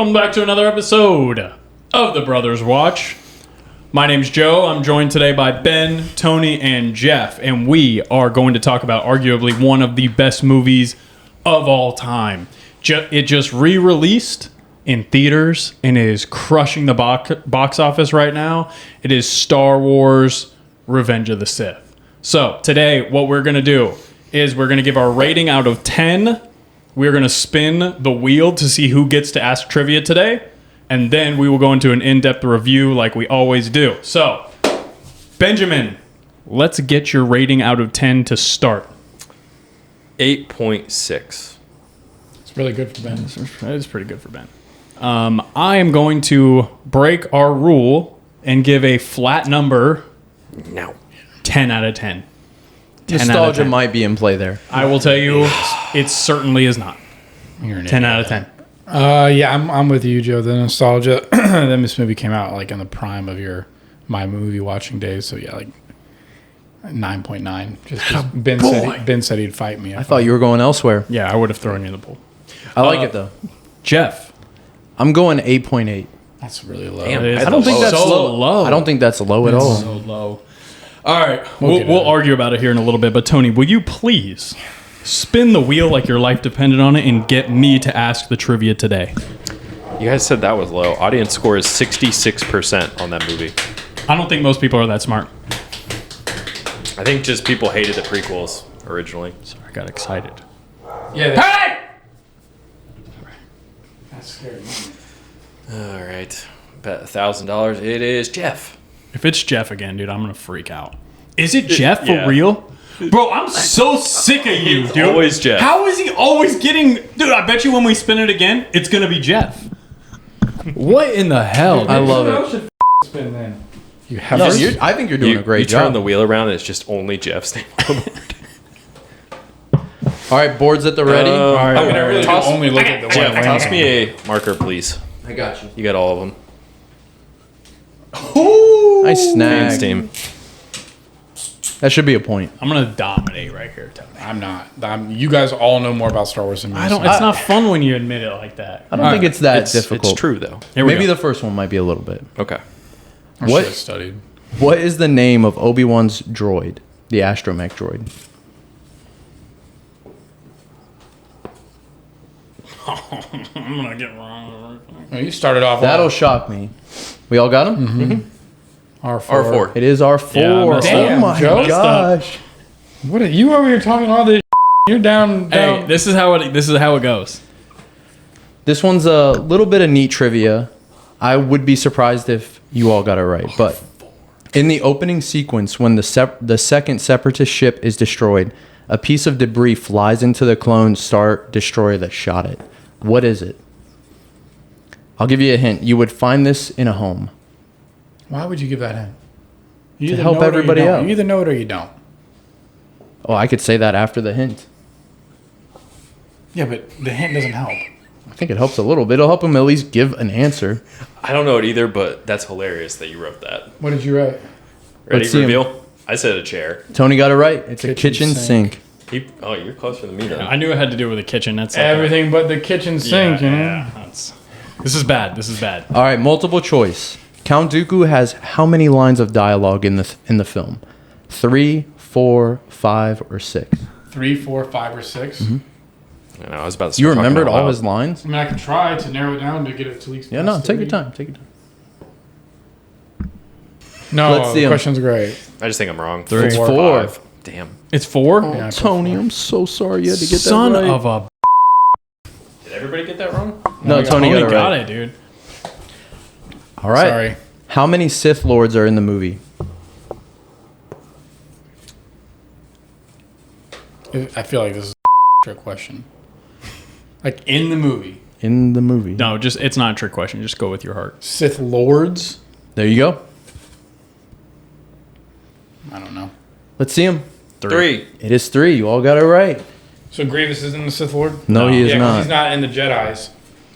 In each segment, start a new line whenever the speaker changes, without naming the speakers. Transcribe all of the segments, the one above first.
Welcome back to another episode of The Brothers Watch. My name's Joe. I'm joined today by Ben, Tony, and Jeff, and we are going to talk about arguably one of the best movies of all time. It just re-released in theaters and is crushing the box office right now. It is Star Wars Revenge of the Sith. So today what we're going to do is we're going to give our rating out of 10. We're going to spin the wheel to see who gets to ask trivia today. And then we will go into an in-depth review like we always do. So, Benjamin, let's get your rating out of 10 to start.
8.6.
It's really good for Ben.
That is pretty good for Ben. I am going to break our rule and give a flat number.
No.
10 out of 10. 10
Nostalgia
out of 10.
might be in play there.
I will tell you, it certainly is not.
You're an
10
idiot.
out of 10.
Yeah, I'm with you, Joe. The nostalgia. Then this movie came out like in the prime of my movie watching days. So yeah, like 9.9. Just 'cause Ben said he'd fight me.
I thought you were going elsewhere.
Yeah, I would have thrown you in the pool.
I like it though.
Jeff.
I'm going 8.8.
That's really low.
Damn.
It is
I don't think that's
so low.
I don't think that's low at all.
So low. All right,
We'll get
we'll
it.
argue about it here in a little bit. But Tony, will you please spin the wheel like your life depended on it and get me to ask the trivia today?
You guys said that was low. Audience score is 66% on that movie.
I don't think most people are that smart.
I think just people hated the prequels originally.
Sorry, I got excited.
Yeah.
Hey!
That's scary.
All right. Bet $1,000 it is Jeff.
If it's Jeff again, dude, I'm gonna freak out. Is it Jeff for
yeah.
real? Bro, I'm so sick of you,
It's
dude.
always Jeff.
How is he always getting... Dude, I bet you when we spin it again, it's gonna be Jeff. What in the hell?
I love it.
Should spin then. You have.
No, I think you're doing a great
you
job.
turn the wheel around and it's just only Jeff's name.
All right, boards at the ready.
All right,
I mean, I really
Toss-
do only look at the
Jeff,
one.
toss me a marker, please.
I got you.
You got all of them.
Nice
Fans
snag.
team.
That should be a point.
I'm gonna dominate right here, Tony.
I'm not. You guys all know more about Star Wars than me.
I don't. It's not fun when you admit it like that.
I don't think it's that difficult.
It's true, though.
Here we
Maybe
go.
the first one might be a little bit.
Okay.
I
What?
should have studied.
What is the name of Obi-Wan's droid? The astromech droid.
I'm gonna get wrong.
No, you started off.
That'll shock me. We all got him?
R4.
R4.
It is R4.
Yeah, I messed
oh
up.
my
Joe?
Messed up.
gosh.
What are you over here talking all this? You're down.
Hey, this is how it goes.
This one's a little bit of neat trivia. I would be surprised if you all got it right. But in the opening sequence, when the second Separatist ship is destroyed, a piece of debris flies into the clone Star Destroyer that shot it. What is it? I'll give you a hint. You would find this in a home.
Why would you give that hint? You
To
either
help
know it or you
everybody
don't.
out.
You either know it or you don't.
Oh, I could say that after the hint.
Yeah, but the hint doesn't help.
I think it helps a little bit. It'll help him at least give an answer.
I don't know it either, but that's hilarious that you wrote that.
What did you write?
Ready,
Let's see 'em.
reveal? I said a chair.
Tony got it right. It's a
Kitchen
kitchen
sink.
sink.
Oh, you're closer than me then.
I knew it had to do with the kitchen. That's like
Everything but the kitchen sink, you know?
Yeah, this is bad. This is bad.
All right, multiple choice. Count Dooku has how many lines of dialogue in the film? 3, 4, 5, or 6?
3, 4, 5, or 6.
I know, I was about to
You
start talking
remembered
out
all
loud.
his lines?
I mean, I could try to narrow it down to get it to at least.
Yeah,
past
no, take your
3.
time. Take your time.
No,
Let's see
the
'em.
question's great.
I just think I'm wrong.
It's
4.
4.
5. Damn.
It's 4.
Oh,
Yeah, I put
Tony,
4.
I'm so sorry you had to get
Son
that right.
of a.
Did everybody get that wrong?
No, Tony got it
got
right.
it, dude.
All right.
Sorry.
How many Sith Lords are in the movie?
I feel like this is a trick question. Like in the movie,
In the movie.
No, it's not a trick question. Just go with your heart.
Sith Lords.
There you go.
I don't know.
Let's see him.
3.
It is 3. You all got it right.
So Grievous isn't the Sith Lord?
No, he is
Yeah, 'cause
not.
he's not in the Jedi's.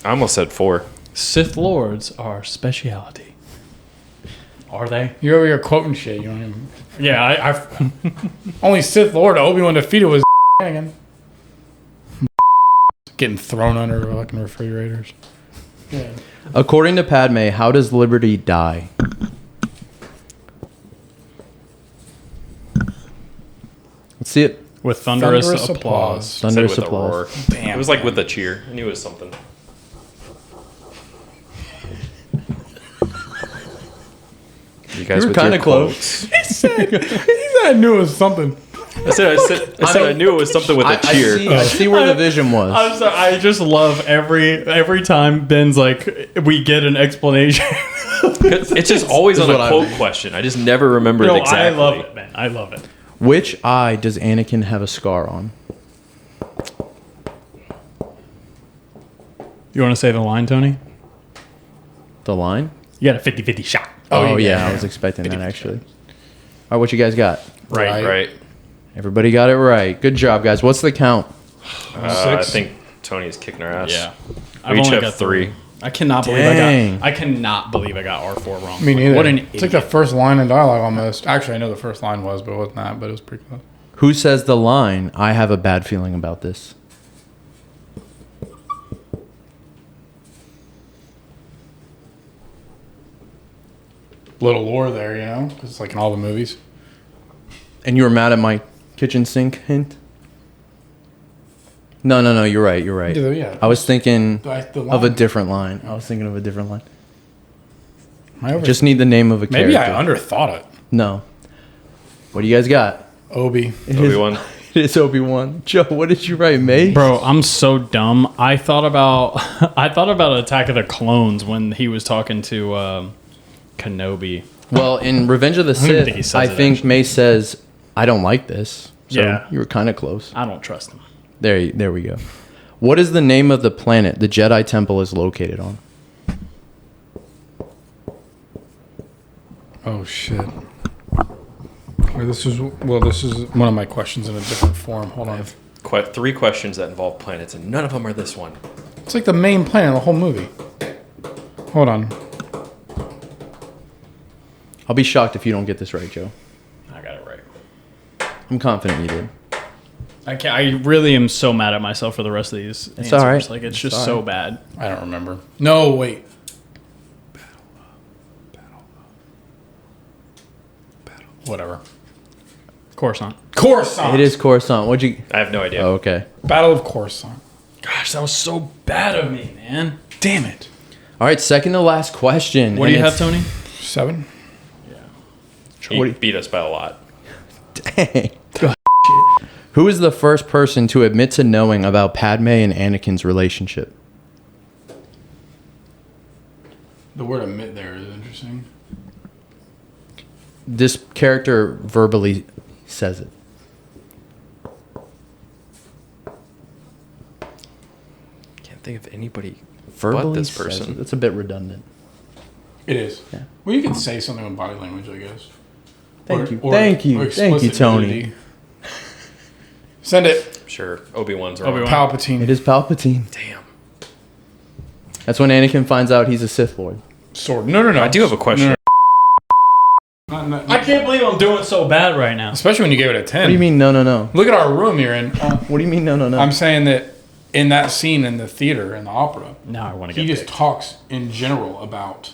I almost said 4.
Sith Lords are speciality. Are they?
You're over here quoting shit. You don't even...
Yeah, I
Only Sith Lord Obi-Wan defeated was Anakin. Getting thrown under fucking refrigerators.
According to Padme, how does Liberty die? Let's see it.
With thunderous,
Thunderous
applause.
Said
Thunderous
with a
applause.
roar.
Damn.
It was like with a cheer. I knew it was something. You guys
You were
with
kinda
your
close.
quotes.
He said I knew it was something.
I said I knew it was something with a cheer.
I see where the vision was.
I'm sorry, I just love every time Ben's like, we get an explanation.
It's just always on
what
a
I
quote
mean.
question. I just never remember
No,
it exactly.
I love it, man. I love it.
Which eye does Anakin have a scar on?
You want to say the line, Tony?
The line?
You got a 50-50 shot.
Oh, yeah, I was expecting that actually. All right, what you guys got?
Right.
Everybody got it right. Good job, guys. What's the count?
I think Tony is kicking our ass.
Yeah.
We each have 3.
I cannot believe I cannot believe I got R4 wrong.
Me neither.
What an
It's like the first line in dialogue almost. Actually, I know the first line was, but it wasn't that. But it was pretty close.
Who says the line, I have a bad feeling about this?
Little lore there, you know, because it's like in all the movies.
And you were mad at my kitchen sink hint? No, you're right.
Yeah.
I was thinking
The
of a
line.
different line. I was thinking of a different line.
I over-
Just need the name of a
maybe
character.
I underthought it.
No. What do you guys got?
Obi.
Obi-Wan.
It is Obi-Wan. Joe, what did you write, mate?
Bro, I'm so dumb. I thought about Attack of the Clones when he was talking to Kenobi.
Well, in Revenge of the
don't even think he
Sith,
says
I
it,
think
actually.
May says, I don't like this. So
Yeah.
you were kind of close.
I don't trust him.
There we go. What is the name of the planet the Jedi Temple is located on?
Oh shit. Wait, this is one of my questions in a different form. Hold on.
3 questions that involve planets, and none of them are this one.
It's like the main planet of the whole movie. Hold on.
I'll be shocked if you don't get this right, Joe.
I got it right.
I'm confident you did.
I really am so mad at myself for the rest of these answers.
all right.
Like, it's
It's
just
all
so
right.
bad.
I don't remember. No, wait. Whatever.
Coruscant.
Coruscant.
It is Coruscant. What'd you...
I have no idea.
Oh, okay.
Battle of Coruscant.
Gosh, that was so bad of me, man.
Damn it.
All right, second to last question.
What do
and
you have,
it's-
Tony?
7.
He beat us by a lot.
Dang. Who is the first person to admit to knowing about Padme and Anakin's relationship?
The word admit there is interesting.
This character verbally says it.
Can't think of anybody
Verbally
but this
says
person.
it. That's a bit redundant.
It is.
Yeah.
Well, you can say something with body language, I guess.
Thank you,
explicit
Tony.
nudity. Send it.
Sure, Obi-Wan's wrong.
Obi-Wan.
Palpatine.
It is Palpatine.
Damn.
That's when Anakin finds out he's a Sith Lord.
Sword. No.
I do have a question.
I can't believe I'm doing so bad right now.
Especially when you gave it a 10.
What do you mean, no?
Look at our room you're in.
What do you mean, no?
I'm saying that in that scene in the theater, in the opera,
Now I want to
he
get
just
picked.
talks in general about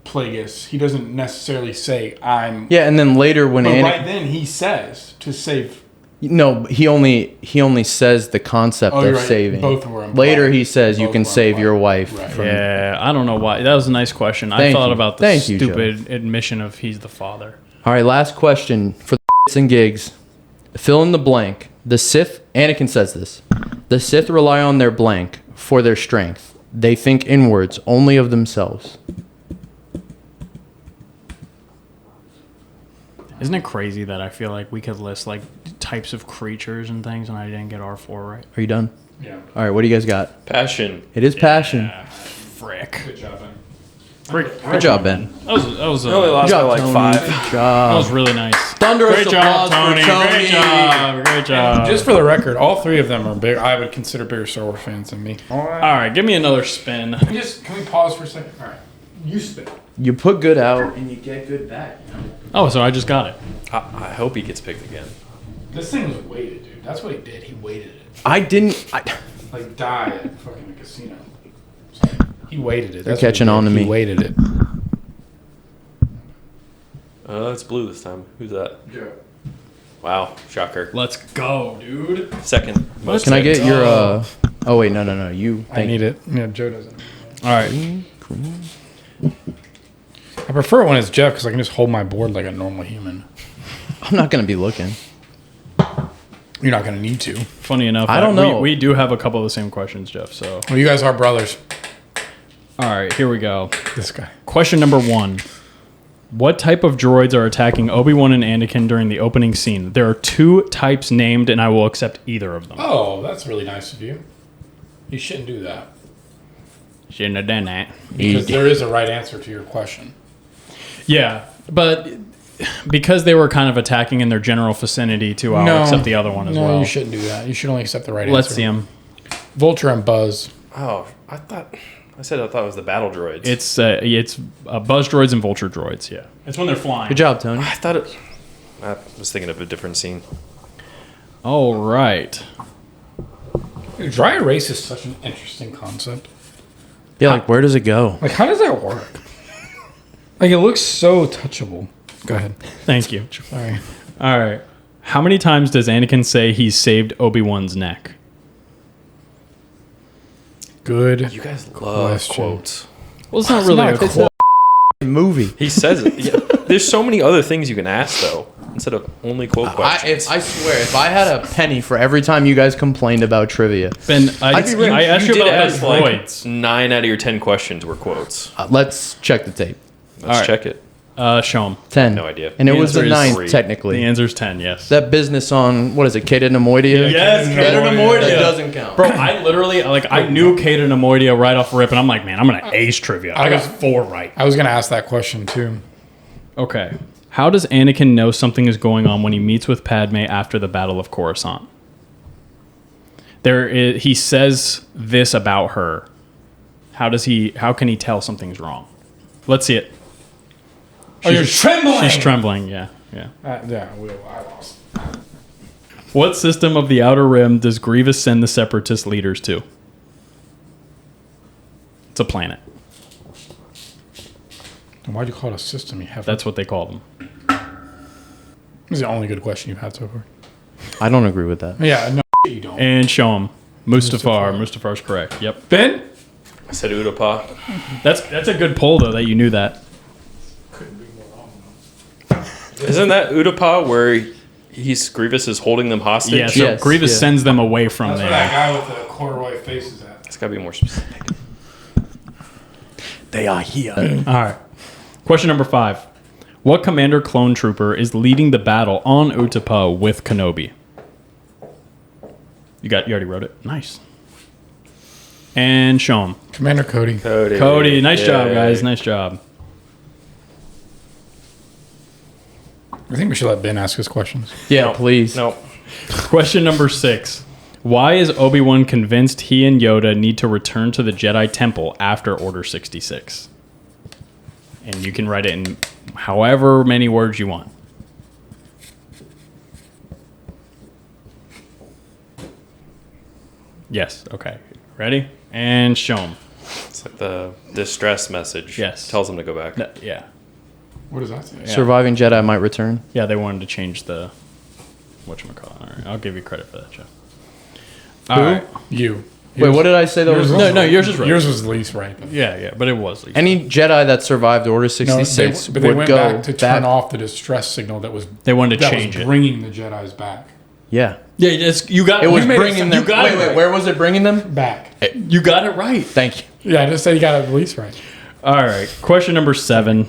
Plagueis. He doesn't necessarily say, I'm...
Yeah, and then later when
But
Anakin...
right then, he says to save...
No, he only says the concept
Oh,
of
you're right.
saving.
Both were implied.
Later he says you
Both
can
were
save
implied.
your wife.
Right.
From,
Yeah, I don't know why. That was a nice question. I
Thank
thought
you.
about the
Thank you,
stupid admission of he's the father.
All right, last question for the and gigs. Fill in the blank. The Sith, Anakin says this. The Sith rely on their blank for their strength. They think inwards only of themselves.
Isn't it crazy that I feel like we could list like types of creatures and things and I didn't get R4 right?
Are you done?
Yeah.
All right, what do you guys got?
Passion.
It is passion.
Yeah, frick.
Good job, Ben.
Good job, Ben.
That was
I only lost by like
Tony.
5.
Good
that
job.
was really nice.
Thunderous
Great job,
applause
Tony.
for Tony.
Great job.
Just for the record, all 3 of them are big. I would consider bigger Star Wars fans than me. All right.
All right, give me another spin.
Can we pause for a second? All right. You spit.
You put good out and you get good back.
Oh, so I just got it.
I hope he gets picked again.
This thing was weighted, dude. That's what he did. He weighted it.
I didn't.
Like die at fucking a casino. He waited it.
They're catching on to me.
He waited it.
It's blue this time. Who's that?
Joe.
Wow, shocker.
Let's go, dude.
Second. Most
Can I
picked.
get your? Oh wait, no. You.
I need it. Yeah, Joe doesn't.
All right.
I prefer it when it's Jeff because I can just hold my board like a normal human.
I'm not gonna be looking.
You're not going to need to.
Funny enough,
I don't know.
We do have a couple of the same questions, Jeff. So,
Well, you guys are brothers.
all right, here we go.
This guy.
Question number 1. What type of droids are attacking Obi-Wan and Anakin during the opening scene? There are 2 types named, and I will accept either of them.
Oh, that's really nice of you. You shouldn't do that.
Shouldn't have done that.
Because there is a right answer to your question.
Yeah, but because they were kind of attacking in their general vicinity, too, I'll accept the other one as well.
No, you shouldn't do that. You should only accept the right
Let's
answer.
see them.
Vulture and Buzz.
Oh, I thought it was the battle droids.
It's buzz droids and vulture droids. Yeah, it's when they're flying.
Good job, Tony.
I was thinking of a different scene.
All right.
Dry erase is such an interesting concept.
Yeah, like where does it go?
Like, how does that work? Like, it looks so touchable. Go ahead.
Thank you.
Sorry.
All right. How many times does Anakin say he saved Obi-Wan's neck?
Good.
You guys love
Question.
quotes.
Well, it's not really a
It's
quote.
a movie.
He says it. Yeah. There's so many other things you can ask though, instead of only quote questions.
I swear, if I had a penny for every time you guys complained about trivia,
Ben, I asked you
did
about
ask
the
like
droids.
9 out of your 10 questions were quotes.
let's check the tape.
Let's
right.
check it.
Show them.
10.
No idea.
And it
The
was the
answer is
9th,
3.
technically.
The answer's 10, yes.
That business on, what is it, Kata Nemoidia?
Yes, Kata Nemoidia.
That doesn't count.
Bro, I literally, I knew Kata Nemoidia right off rip, and I'm like, man, I'm going to ace trivia. I got 4 right.
I was going to ask that question, too.
Okay. How does Anakin know something is going on when he meets with Padme after the Battle of Coruscant? He says this about her. How can he tell something's wrong? Let's see it.
You're trembling!
She's trembling, yeah.
Yeah, I lost.
What system of the Outer Rim does Grievous send the Separatist leaders to? It's a planet.
Why'd you call it a system? You have.
That's what they call them.
This is the only good question you've had so far.
I don't agree with that.
Yeah, no, you don't.
And show them. Mustafar. Mustafar's correct. Yep.
Ben?
I said Utapau.
That's a good poll, though, that you knew that.
Isn't that Utapau where Grievous is holding them hostage?
Yeah, so
Yes,
Grievous
yeah.
sends them away from
That's
there.
where that guy with the corduroy face is at.
It's got to be more specific.
They are here.
All right. Question number 5. What commander clone trooper is leading the battle on Utapau with Kenobi? You already wrote it. Nice. And show him.
Commander Cody.
Cody, nice
Yay.
job, guys. Nice job.
I think we should let Ben ask his questions.
Yeah,
No.
please.
No.
Question number 6. Why is Obi-Wan convinced he and Yoda need to return to the Jedi Temple after Order 66? And you can write it in however many words you want. Yes. Okay. Ready? And show him.
It's like the distress message.
Yes.
Tells them to go back.
Yeah.
What does that say?
Surviving Jedi might return.
Yeah, they wanted to change the whatchamacallit. All right. I'll give you credit for that, Jeff. All right.
You.
Wait, what did I say that was wrong?
No, yours is right.
Yours was the least right. But
Yeah, but it was.
Any Jedi that survived Order
no,
66
but they
would
went
go
back to turn off the distress signal that was
They wanted to
that
change
was
it.
bringing the Jedi's back.
Yeah.
Yeah, you got
It was
you made
bringing them.
You got it
Wait,
right.
where was it bringing them?
Back.
You got it right.
Thank you.
Yeah, I just said you got it the least right.
All right. Question number 7.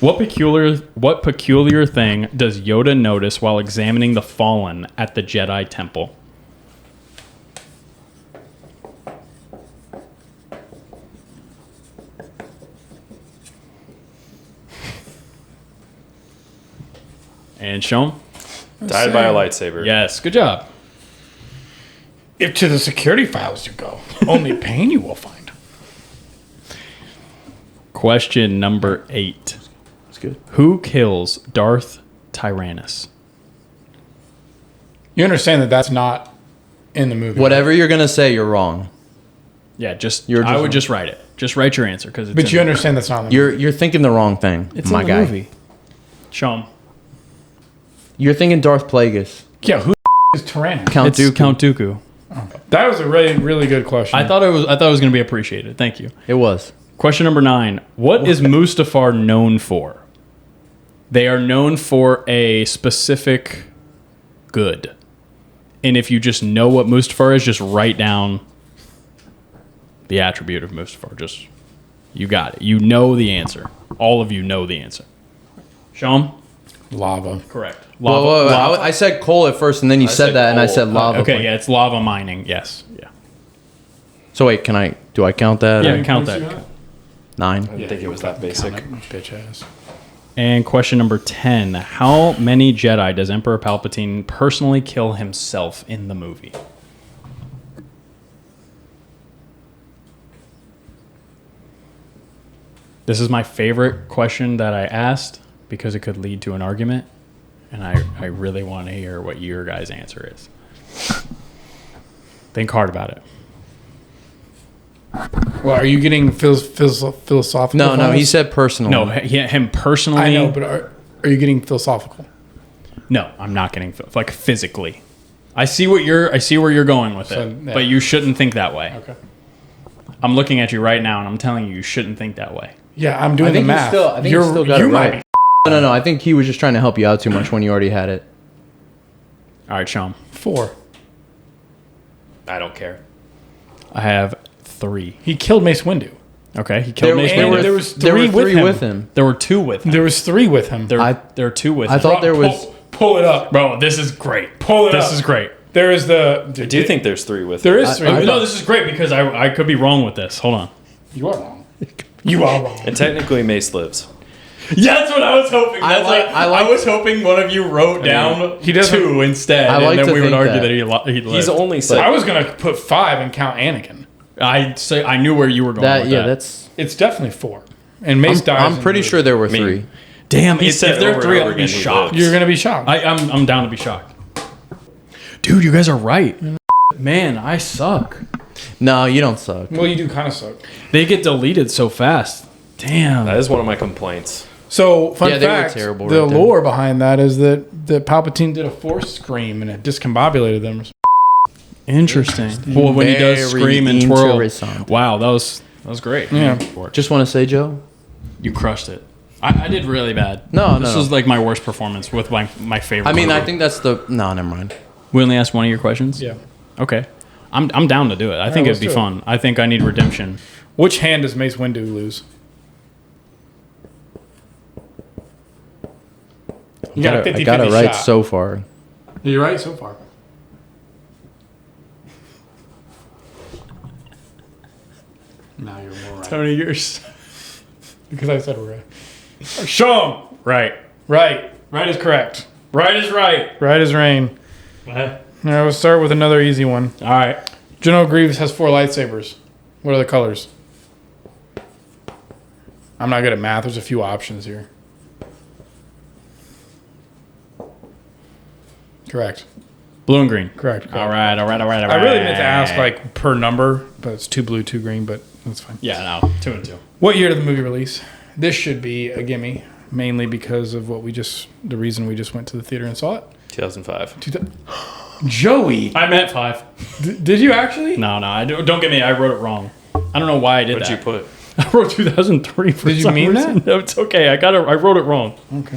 What peculiar thing does Yoda notice while examining the Fallen at the Jedi Temple? And show him.
Died by a lightsaber.
Yes. Good job.
If to the security files you go, only pain you will find.
Question number 8.
That's good.
Who kills Darth Tyrannus?
You understand that that's not in the movie.
Whatever you're gonna say, you're wrong.
Yeah,
You're
I
just-
would just write it. Just write your answer because
But you understand that's not in the movie.
You're thinking the wrong thing,
it's
my
in the
guy.
movie. Show 'em.
You're thinking Darth Plagueis.
Yeah, who is Tyrannus?
Count
It's
Dooku.
Count Dooku.
That was a really, really good question.
I thought it was going to be appreciated. Thank you.
It was.
Question number 9. What is Mustafar known for? They are known for a specific good. And if you just know what Mustafar is, just write down the attribute of Mustafar. Just, you got it. You know the answer. All of you know the answer. Show 'em.
Lava.
Correct.
Whoa,
Lava. lava.
I said coal at first, and then you said
said
that, and I
coal.
said lava.
Okay, yeah, it's lava mining. Yes. Yeah.
So wait, do I count that?
Yeah,
Or
count that.
9.
I didn't think it was that basic.
Bitch ass.
And question number 10. How many Jedi does Emperor Palpatine personally kill himself in the movie? This is my favorite question that I asked because it could lead to an argument. And I really want to hear what your guys' answer is. Think hard about it.
Well, are you getting philosophical?
No,
on
he
this?
said personally.
No, him personally.
I know, but are you getting philosophical?
No, I'm not getting like physically. I see where you're going with
So,
it,
yeah.
but you shouldn't think that way.
Okay.
I'm looking at you right now, and I'm telling you, you shouldn't think that way.
Yeah, I'm doing
I think
the
he
math.
still, you still got it
might
right. No. I think he was just trying to help you out too much when you already had it.
All right, show 'em.
be 4.
I don't care.
I have 3.
He killed Mace Windu.
Okay, he killed Mace
and
Windu.
there was
There
3
were 3
with
with
him.
him.
There were 2 with him.
There was 3 with him.
There
I-
are 2 with
I
him.
thought there was.
Pull it up.
Bro, this is great.
Pull it
This
up.
is great.
There is the.
I do think there's 3 with
there
it.
is 3.
I
with
No,
him.
this is great because I could be wrong with this. Hold on.
You are wrong. You are wrong.
And technically, Mace lives.
Yeah, that's what I was hoping. That's
I
was hoping one of you wrote down
he doesn't-
2 instead,
I like
and then
to
we would
think
argue
that.
that he lived.
He's only said.
I was gonna put 5 and count Anakin.
I knew where you were going with that.
That's.
It's definitely 4. And Mace dies.
I'm
in
pretty
the
sure there were
mean,
3.
Damn,
He
if
said
there
over
are
and
3,
over
I'd be
again he
shocked.
lives.
You're gonna be shocked.
I'm down to be shocked. Dude, you guys are right. Man, I suck.
No, you don't suck.
well, you do kind of suck.
They get deleted so fast. Damn.
That is one of my complaints.
So, fun
Yeah, they were
fact:
terrible
the
right there.
lore behind that is that Palpatine did a Force scream and it discombobulated them.
Interesting. Well, when he does
Very
scream and twirl.
interesting.
Wow, that was great.
Yeah.
Just want to say, Joe.
You crushed it. I did really bad.
No,
This
no.
was like my worst performance with my favorite.
I mean,
movie.
I think that's the. No, never mind.
We only asked one of your questions?
Yeah.
Okay. I'm down to do it. I think
let's
it'd be
do it.
fun. I think I need redemption.
Which hand does Mace Windu lose? You got a 50-50
I got it right
shot.
so far.
You're right so far. Now you're more right.
Tony, yours.
Because I said we're right. Show him.
Right.
Right. Right is correct.
Right is right.
Right is rain.
All
All right, we'll start with another easy one.
right.
General Grievous has 4 lightsabers. What are the colors? I'm not good at math. There's a few options here. Correct.
Blue and green.
Correct.
All right.
I really meant to ask like per number, but it's 2 blue, 2 green, but that's fine.
Yeah, no. 2 and 2.
What year did the movie release? This should be a gimme, mainly because of the reason we just went to the theater and saw it.
2005.
Joey,
I meant 5.
did you actually?
No. Don't get me. I wrote it wrong. I don't know why I did
What'd
that.
you put?
I wrote 2003 for
Did you
some
mean
reason.
that?
No, it's okay. I wrote it wrong.
Okay.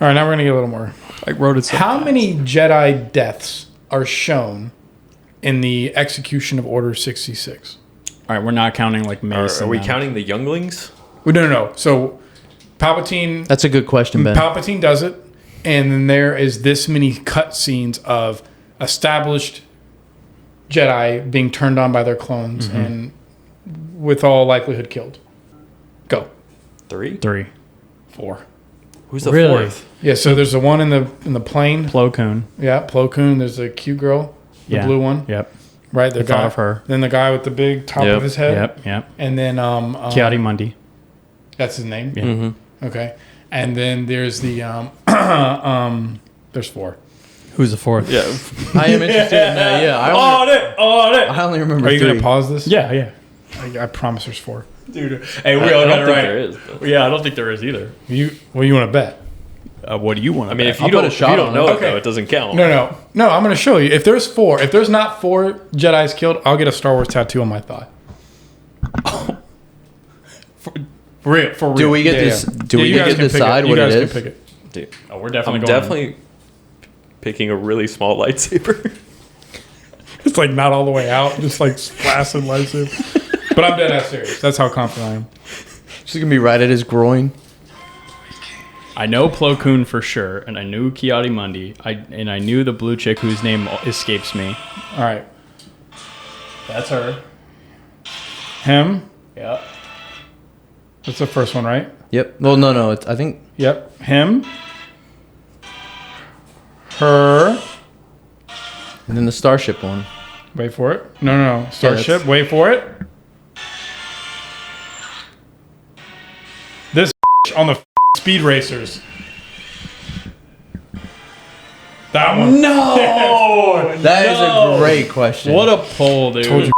All right, now we're gonna get a little more.
I wrote it. So
How
fast.
many Jedi deaths are shown in the execution of Order 66?
All right, we're not counting like Mace.
Are
and
we
them.
counting the younglings?
Well, no. So Palpatine
That's a good question, Ben.
Palpatine does it, and then there is this many cutscenes of established Jedi being turned on by their clones and with all likelihood killed. Go.
3?
3.
4.
Who's the
Really?
4th?
Yeah, so there's the one in the plane.
Plo Koon.
Yeah, Plo Koon. There's a cute girl, the
Yeah.
blue one.
Yep.
Right, the
I thought
guy
of her.
Then the guy with the big top
Yep,
of his head.
Yep.
And then
Kiadi Mundi.
that's his name.
Yeah.
Okay. And then there's the there's 4.
Who's the fourth?
Yeah.
I am interested in that. Yeah, I only remember
Are you
3.
gonna pause this?
Yeah.
I promise there's 4.
Dude, hey, we
I
all
don't
got it
think
right.
there is. But.
Yeah, I don't think there is either.
What do you want to bet?
What do you want?
I mean, if you
I'll put
don't,
a
if
shot
you don't
on
know
it.
it,
Okay.
though, it doesn't count.
No. I'm gonna show you. If there's 4, if there's not 4 Jedis killed, I'll get a Star Wars tattoo on my thigh.
for real.
Do we get this? Do we
you
get
guys
to
can pick
decide
You
what it
guys can
is?
pick it.
Dude,
Oh, we're definitely
I'm
going.
definitely picking a really small lightsaber.
It's like not all the way out, just like flaccid lightsaber. But I'm dead ass serious. That's how confident I am.
She's gonna be right at his groin.
I know Plo Koon for sure, and I knew Kiadi Mundi. I knew the blue chick whose name escapes me.
All right.
That's her.
Him.
Yep.
That's the first one, right?
Yep. Well, no. I think.
Yep. Him. Her.
And then the Starship one.
Wait for it. No. Starship.
that's-
Wait for it. This on the Speed Racers. That one.
No!
That is a great question.
What a pull, dude.
Told you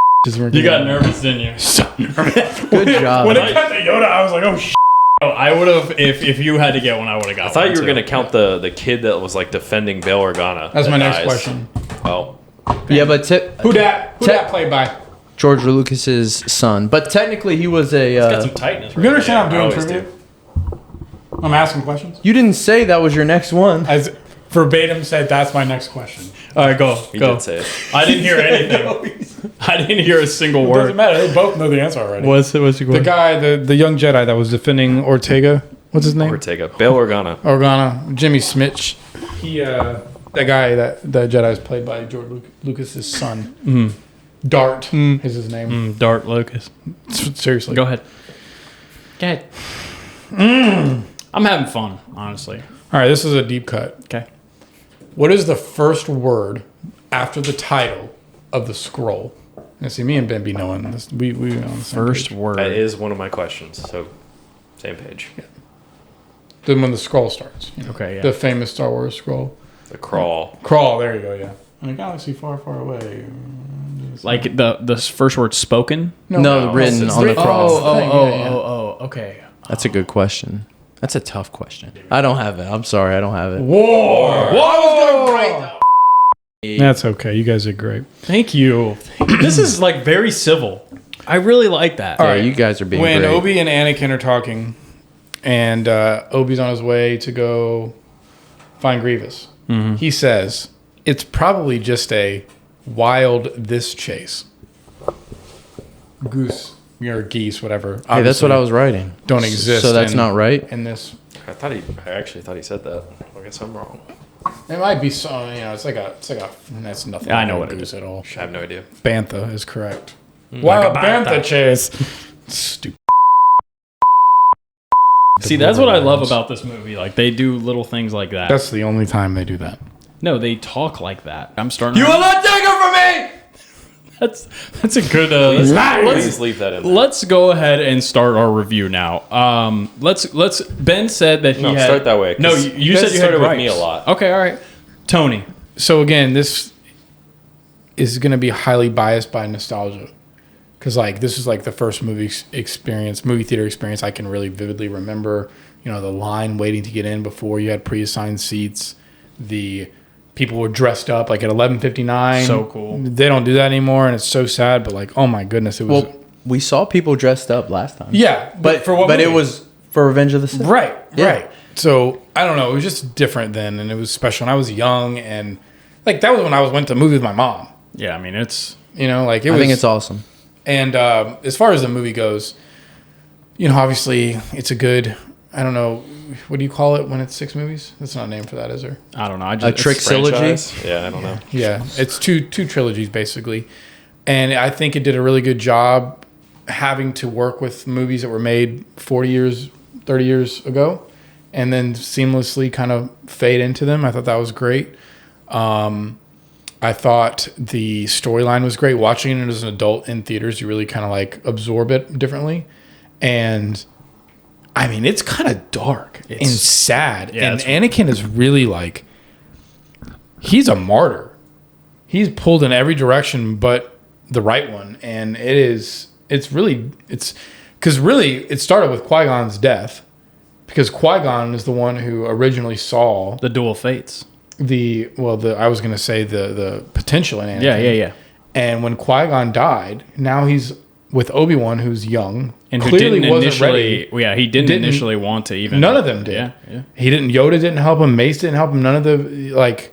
You got nervous, didn't you? So nervous.
Good job.
When it got to Yoda, I was like, oh, shit.
I would have, if you had to get one, I would have got one.
I thought you were
too.
going to count the kid that was like defending Bail Organa.
That's
that
my next
dies.
question.
Oh.
Yeah, but
Who that played by?
George Lucas's son. But technically, he was a.
Got some tightness.
You understand I'm
I
doing
always
trivia? I'm asking questions.
You didn't say that was your next one.
As verbatim said, that's my next question.
All right, go.
He
go.
did say it.
I didn't hear anything. I didn't hear a single
It doesn't
word.
matter. They both know the answer already.
What's your
The guy, the young Jedi that was defending Ortega. What's his name?
Ortega. Bail Organa.
Organa. Jimmy Smith. He, that guy, that Jedi is played by George Lucas's son. Dart is his name.
Dart Lucas.
Seriously.
Go ahead. Go ahead. I'm having fun, honestly.
All right, this is a deep cut.
Okay.
What is the first word after the title of the scroll? Now, see, me and Ben be knowing this. We on the same
First
page.
word.
That is one of my questions. So, same page.
Then when the scroll starts. You know,
Okay, yeah.
The famous Star Wars scroll.
The crawl.
Crawl, there you go, yeah. In a galaxy far, far away.
Like the first word spoken?
No, written
it's
on the
written.
cross.
Okay.
That's a good question. That's a tough question. I don't have it. I'm sorry. I don't have it.
Whoa! That's okay. You guys are great.
Thank you. This is like very civil. I really like that.
All
Yeah,
right.
you guys are being
When
great.
Obi and Anakin are talking, and Obi's on his way to go find Grievous, he says, it's probably just a wild this chase. Goose, or geese, whatever.
Hey, that's what I was writing.
Don't exist.
So that's not right.
in this.
I actually thought he said that. I guess I'm wrong.
It might be some. It's like a. That's nothing.
Yeah, I know
like
what it
goose at all.
I have no idea.
Bantha is correct. Wild bantha chase. Stupid.
See, that's what I love about this movie. Like they do little things like that.
That's the only time they do that.
No, they talk like that. I'm starting.
will not take it from me!
That's a good.
Please leave that in there.
Let's go ahead and start our review now. Let's. Ben said that he
No,
had.
start that way, 'cause
No,
you
you said
guys
you had
started with me
gripes.
a lot.
Okay, all right. Tony.
So again, this is going to be highly biased by nostalgia, because like this is like the first movie theater experience I can really vividly remember. You know, the line waiting to get in before you had pre-assigned seats. The people were dressed up like at 11:59.
So cool.
They don't do that anymore, and it's so sad. But like, oh my goodness, it was.
Well, we saw people dressed up last time.
Yeah,
But
for what?
But it
movie?
was for Revenge of the Sith.
Right,
Yeah.
right. So I don't know. It was just different then, and it was special. And I was young, and like that was when I went to movies with my mom.
Yeah, I mean it's.
You know, like it
I
was.
think it's awesome.
And as far as the movie goes, you know, obviously it's a good. I don't know. What do you call it when it's 6 movies? That's not a name for that, is there?
I don't know. I
A
just
trilogy.
Franchise? Yeah, I don't know.
Yeah, it's two trilogies basically, and I think it did a really good job having to work with movies that were made 40 years, 30 years ago, and then seamlessly kind of fade into them. I thought that was great. I thought the storyline was great. Watching it as an adult in theaters, you really kind of like absorb it differently, and I mean, it's kind of dark and sad.
Yeah,
and
it's-
Anakin is really like he's a martyr. He's pulled in every direction but the right one, and it's because really it started with Qui-Gon's death, because Qui-Gon is the one who originally saw
The dual fates.
the potential in Anakin.
Yeah.
And when Qui-Gon died, now he's with Obi-Wan, who's young
And who
clearly
didn't
wasn't
initially,
ready.
he didn't initially want to even.
None of them did.
Yeah.
He didn't. Yoda didn't help him. Mace didn't help him. None of the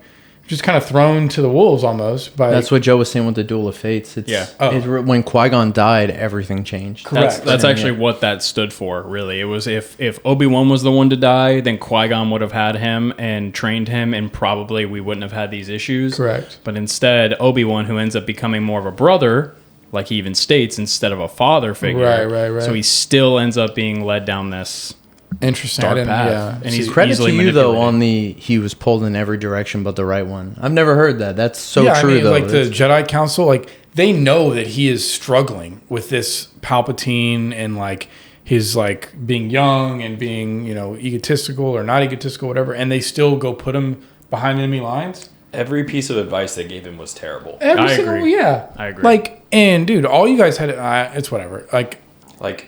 just kind of thrown to the wolves almost.
That's what Joe was saying with the Duel of Fates. When Qui-Gon died, everything changed.
Correct.
That's actually what that stood for, really. It was if Obi-Wan was the one to die, then Qui-Gon would have had him and trained him, and probably we wouldn't have had these issues.
Correct.
But instead, Obi-Wan, who ends up becoming more of a brother, like he even states, instead of a father figure.
Right.
So he still ends up being led down this
Interesting.
dark path.
Yeah.
And he's
Credit
easily
to you though
manipulated.
he was pulled in every direction but the right one. I've never heard that. That's so true,
I mean,
though.
like the Jedi Council, like they know that he is struggling with this Palpatine and like his like being young and being egotistical or not egotistical, whatever, and they still go put him behind enemy lines.
Every piece of advice they gave him was terrible.
I agree.
I agree.
Like, and dude, all you guys had, it's whatever. Like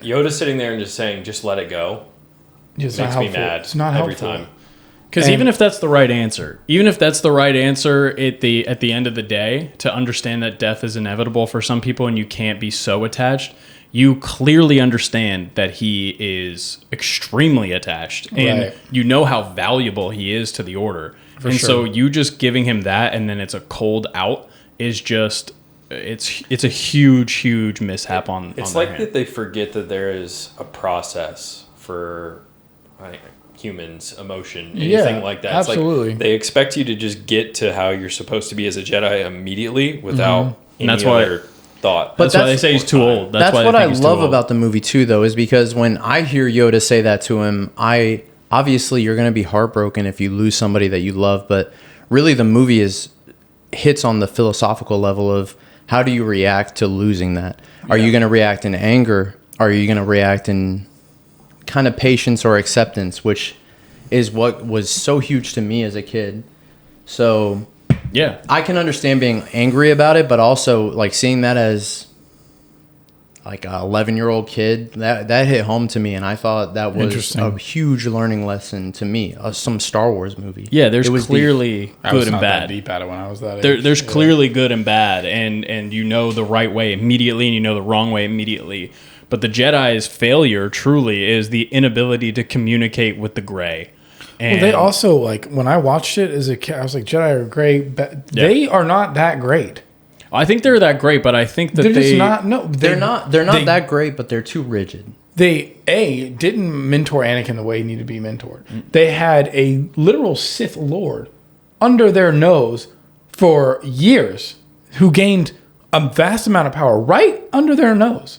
Yoda sitting there and just saying, "Just let it go."
it's
Makes
not
me
helpful.
mad
It's not
every
helpful.
time.
Because even if that's the right answer, at the end of the day, to understand that death is inevitable for some people and you can't be so attached, you clearly understand that he is extremely attached, and
Right.
you know how valuable he is to the Order. So
sure.
you just giving him that and then it's a cold out is just it's a huge mishap on.
It's
on their
like
hand.
that they forget that there is a process for humans, emotion, anything like that.
absolutely.
It's like they expect you to just get to how you're supposed to be as a Jedi immediately without any
that's why-
other thought.
That's why they say he's too old.
That's
why
what
they
I
think he's too
love
old.
about the movie too, though, is because when I hear Yoda say that to him, obviously you're going to be heartbroken if you lose somebody that you love, but really the movie hits on the philosophical level of how do you react to losing that? Are you going to react in anger? Are you going to react in kind of patience or acceptance, which is what was so huge to me as a kid. So
Yeah.
I can understand being angry about it, but also like seeing that as like a 11-year-old kid, that hit home to me, and I thought that was
Interesting.
a huge learning lesson to me. Some Star Wars movie.
Yeah, there's
It was
clearly
I was
good and
not that
bad.
deep at it when I was that age.
There's clearly good and bad, and you know the right way immediately, and you know the wrong way immediately. But the Jedi's failure truly is the inability to communicate with the gray. And
Well, they also, like, when I watched it as a kid, I was like, Jedi are great, but they are not that great.
I think they're that great, but I think that
They're just not. No,
They're not that great, but they're too rigid.
They didn't mentor Anakin the way he needed to be mentored. They had a literal Sith Lord under their nose for years, who gained a vast amount of power right under their nose.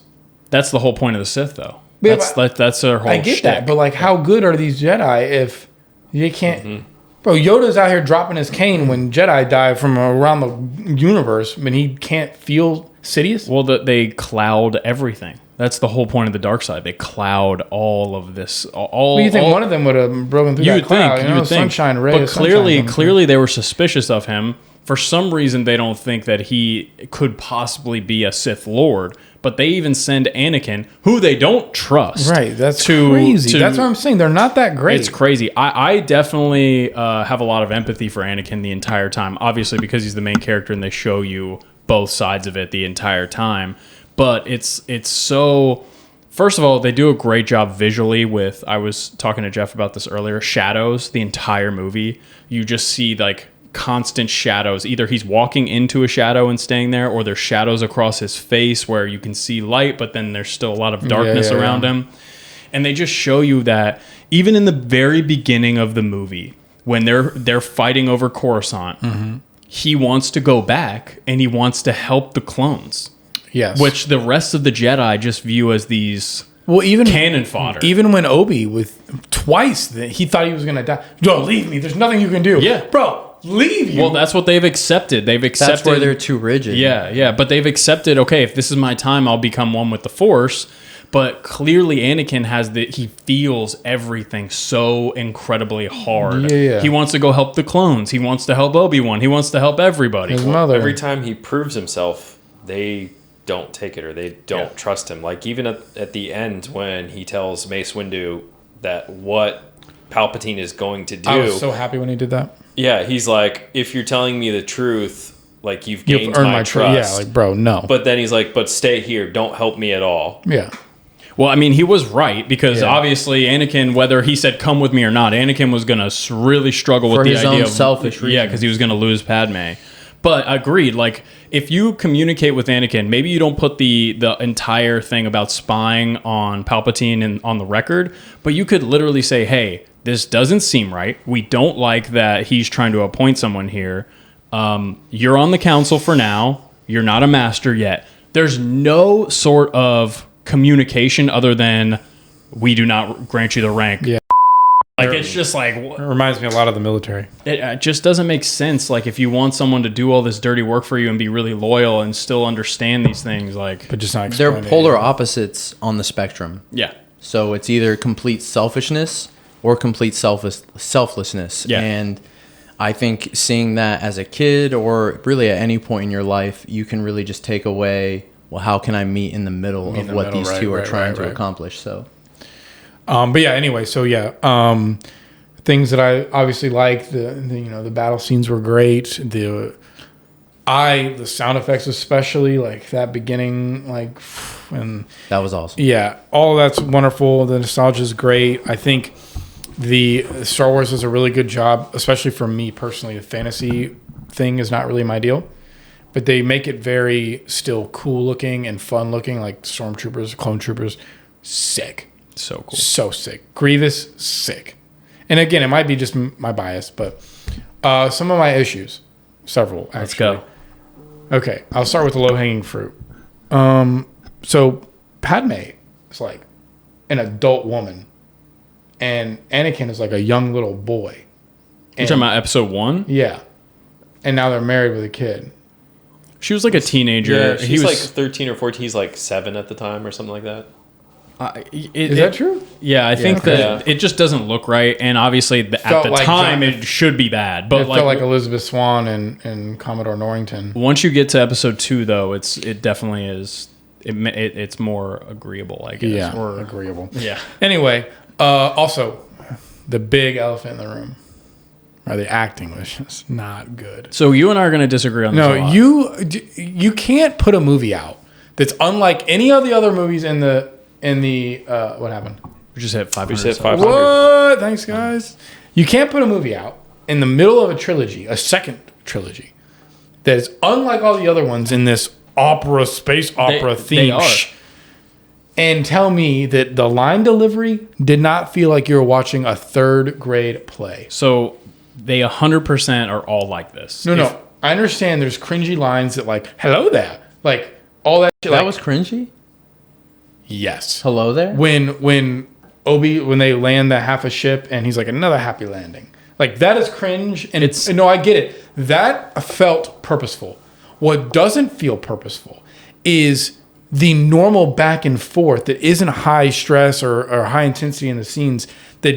That's the whole point of the Sith, though.
Yeah,
That's their whole
I get
shtick.
that, but like, how good are these Jedi if you can't? Bro, Yoda's out here dropping his cane when Jedi die from around the universe, when he can't feel Sidious.
Well, they cloud everything. That's the whole point of the dark side. They cloud all of this. All.
What do you think? One of them would have broken through
You
that
would
cloud.
think.
You
You
know,
would think.
sunshine ray.
But
of sunshine
clearly, they were suspicious of him. For some reason, they don't think that he could possibly be a Sith Lord. But they even send Anakin, who they don't trust.
Right. That's crazy. That's what I'm saying. They're not that great.
It's crazy. I definitely have a lot of empathy for Anakin the entire time. Obviously, because he's the main character and they show you both sides of it the entire time. But it's so... First of all, they do a great job visually with... I was talking to Jeff about this earlier. Shadows, the entire movie. You just see like constant shadows. Either he's walking into a shadow and staying there, or there's shadows across his face where you can see light, but then there's still a lot of darkness around him. And they just show you that even in the very beginning of the movie, when they're fighting over Coruscant, he wants to go back and he wants to help the clones.
Yes.
Which the rest of the Jedi just view as these
even
cannon fodder.
Even when Obi he thought he was going to die. Don't leave me. There's nothing you can do.
Yeah.
Bro, leave you.
Well, that's what they've accepted. They've accepted.
That's where they're too rigid.
Yeah. But they've accepted, okay, if this is my time, I'll become one with the Force. But clearly Anakin he feels everything so incredibly hard.
Yeah.
He wants to go help the clones. He wants to help Obi-Wan. He wants to help everybody.
His mother.
Every time he proves himself, they don't take it or they don't trust him. Like even at the end when he tells Mace Windu that what Palpatine is going to do.
I was so happy when he did that.
Yeah, he's like, if you're telling me the truth, like you've gained my trust.
Yeah, like bro, no.
But then he's like, but stay here. Don't help me at all.
Yeah.
Well, I mean, he was right because obviously Anakin, whether he said come with me or not, Anakin was going to really struggle with the idea of
selfish reasons.
Yeah, because he was going to lose Padme. But agreed, like if you communicate with Anakin, maybe you don't put the entire thing about spying on Palpatine on the record, but you could literally say, hey, this doesn't seem right. We don't like that he's trying to appoint someone here. You're on the council for now. You're not a master yet. There's no sort of communication other than we do not grant you the rank.
Yeah.
Like it's just like
It reminds me a lot of the military.
it just doesn't make sense. Like if you want someone to do all this dirty work for you and be really loyal and still understand these things, like
But just not
They're
explain it.
polar opposites on the spectrum.
yeah,
So it's either complete selfishness or complete selflessness.
Yeah.
And I think seeing that as a kid or really at any point in your life, you can really just take away, well, how can I meet in the middle of what these two are trying to accomplish? So,
but yeah, anyway, so yeah, things that I obviously like, the battle scenes were great. The sound effects, especially like that beginning, like, and
that was awesome.
yeah, all of that's wonderful. The nostalgia is great. I think the Star Wars does a really good job, especially for me personally. The fantasy thing is not really my deal, but they make it very still cool looking and fun looking, like stormtroopers, clone troopers, sick.
so cool.
So sick. Grievous, sick. And again, it might be just my bias, but some of my issues, several actually.
Let's go.
Okay, I'll start with the low-hanging fruit. So Padme is like an adult woman, and Anakin is like a young little boy.
You're talking about episode 1?
Yeah. And now they're married with a kid.
She was like a teenager.
Yeah,
he
he's
was
like 13 or 14. He's like 7 at the time or something like that.
Is that true?
Yeah, I think
okay.
that it just doesn't look right, and obviously at
Felt
the
like
time
John-
it should be bad. But
It felt like Elizabeth Swann and Commodore Norrington.
once you get to episode 2, though, it definitely is. It's more agreeable, I guess.
Yeah,
Or
agreeable.
yeah.
Anyway, also, the big elephant in the room, or the acting was just not good.
So you and I are going to disagree on this. a lot.
You can't put a movie out that's unlike any of the other movies in the what happened?
We just hit 500.
We just hit
subs.
500.
What? Thanks, guys. You can't put a movie out in the middle of a trilogy, a second trilogy, that is unlike all the other ones in this space opera theme.
They are.
And tell me that the line delivery did not feel like you were watching a third grade play.
So they 100% are all like this.
No. I understand there's cringy lines that like, hello there. Like, all that shit.
That
like,
was cringy.
yes.
Hello there.
When they land the half a ship and he's like, another happy landing. Like, that is cringe. And no, I get it. That felt purposeful. What doesn't feel purposeful is the normal back and forth that isn't high stress or high intensity in the scenes, that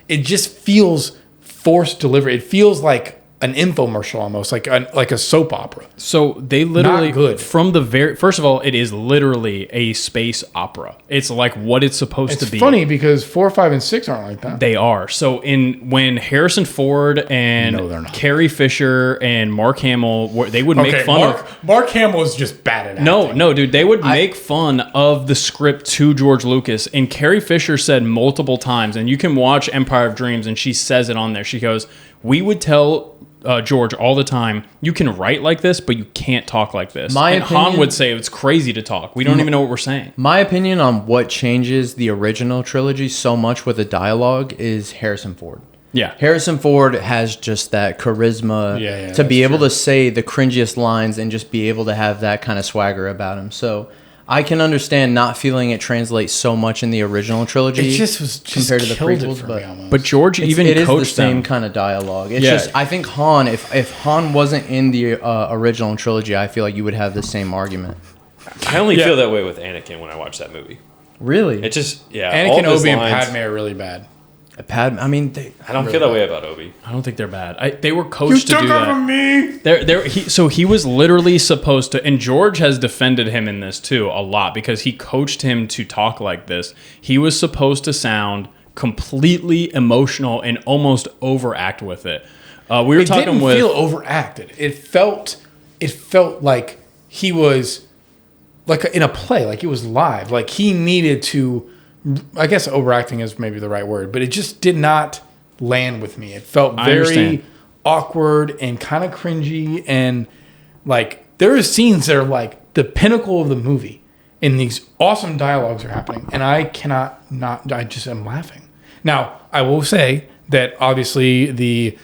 it just feels forced delivery. It feels like an infomercial almost, like a soap opera.
So they literally,
Not good.
from the first of all, it is literally a space opera. It's like what it's supposed to be.
It's funny because 4, 5, and 6 aren't like that.
They are. So when Harrison Ford and
No, they're not.
Carrie Fisher and Mark Hamill, they would make fun of.
Mark Hamill is just bad at acting.
No, dude. They would make fun of the script to George Lucas. And Carrie Fisher said multiple times, and you can watch Empire of Dreams, and she says it on there. She goes, we would tell George all the time, you can write like this, but you can't talk like this. Han would say it's crazy to talk. We don't even know what we're saying.
My opinion on what changes the original trilogy so much with the dialogue is Harrison Ford.
Yeah.
Harrison Ford has just that charisma to be able to say the cringiest lines and just be able to have that kind of swagger about him. So I can understand not feeling it translate so much in the original trilogy
It just
compared to the
killed it
prequels,
for
but
me almost.
But George even
it is the
coached
same
them.
kind of dialogue. It's
Yeah.
just I think Han, if Han wasn't in the original trilogy, I feel like you would have the same argument.
I only feel that way with Anakin when I watch that movie.
Really?
It just
Anakin,
all of his
Obi, and
lines-
Padme are really bad.
I mean,
I don't feel that way about Obi.
I don't think they're bad. They were coached to do that.
me.
So he was literally supposed to, and George has defended him in this too a lot because he coached him to talk like this. He was supposed to sound completely emotional and almost overact with it. We were talking
didn't
with
feel overacted. It felt like he was like in a play, like it was live. Like he needed to. I guess overacting is maybe the right word, but it just did not land with me. It felt very awkward and kind of cringy, and like there are scenes that are like the pinnacle of the movie, and these awesome dialogues are happening, and I cannot not. I just am laughing. Now I will say that obviously the,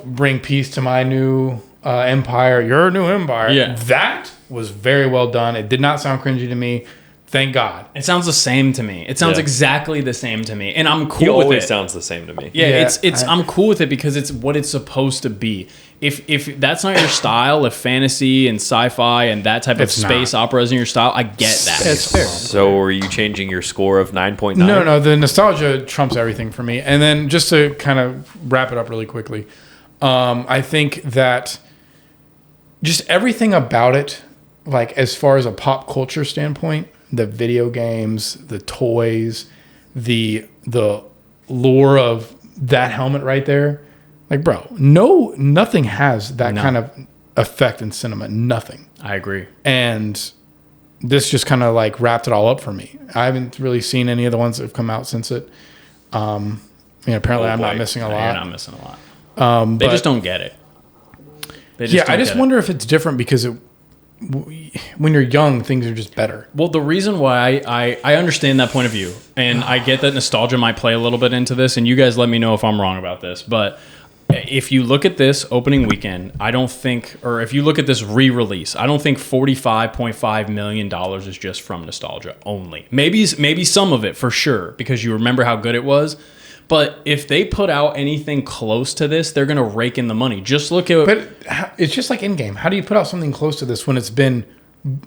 bring peace to my new empire, your new empire.
Yeah.
That was very well done. It did not sound cringy to me. Thank God.
it sounds the same to me. It sounds exactly the same to me, and I'm cool
He
with
always
it.
sounds the same to me.
Yeah, I'm cool with it because it's what it's supposed to be. If that's not your style, if fantasy and sci-fi and that type of space opera isn't your style, I get that.
It's fair.
So were you changing your score of 9.9?
No. The nostalgia trumps everything for me. And then just to kind of wrap it up really quickly, I think that just everything about it, like as far as a pop culture standpoint, the video games, the toys, the lore of that helmet right there, like bro, nothing has that kind of effect in cinema. Nothing.
I agree.
And this just kind of like wrapped it all up for me. I haven't really seen any of the ones that have come out since it. Apparently I'm not missing a lot.
You're not missing a lot. They just don't get it.
I just wonder if it's different because when you're young, things are just better.
Well, the reason why I understand that point of view, and I get that nostalgia might play a little bit into this, and you guys let me know if I'm wrong about this, but if you look at this opening weekend, if you look at this re-release, I don't think $45.5 million is just from nostalgia only. Maybe some of it for sure, because you remember how good it was. But if they put out anything close to this, they're going to rake in the money. Just look at...
But it's just like in-game. How do you put out something close to this when it's been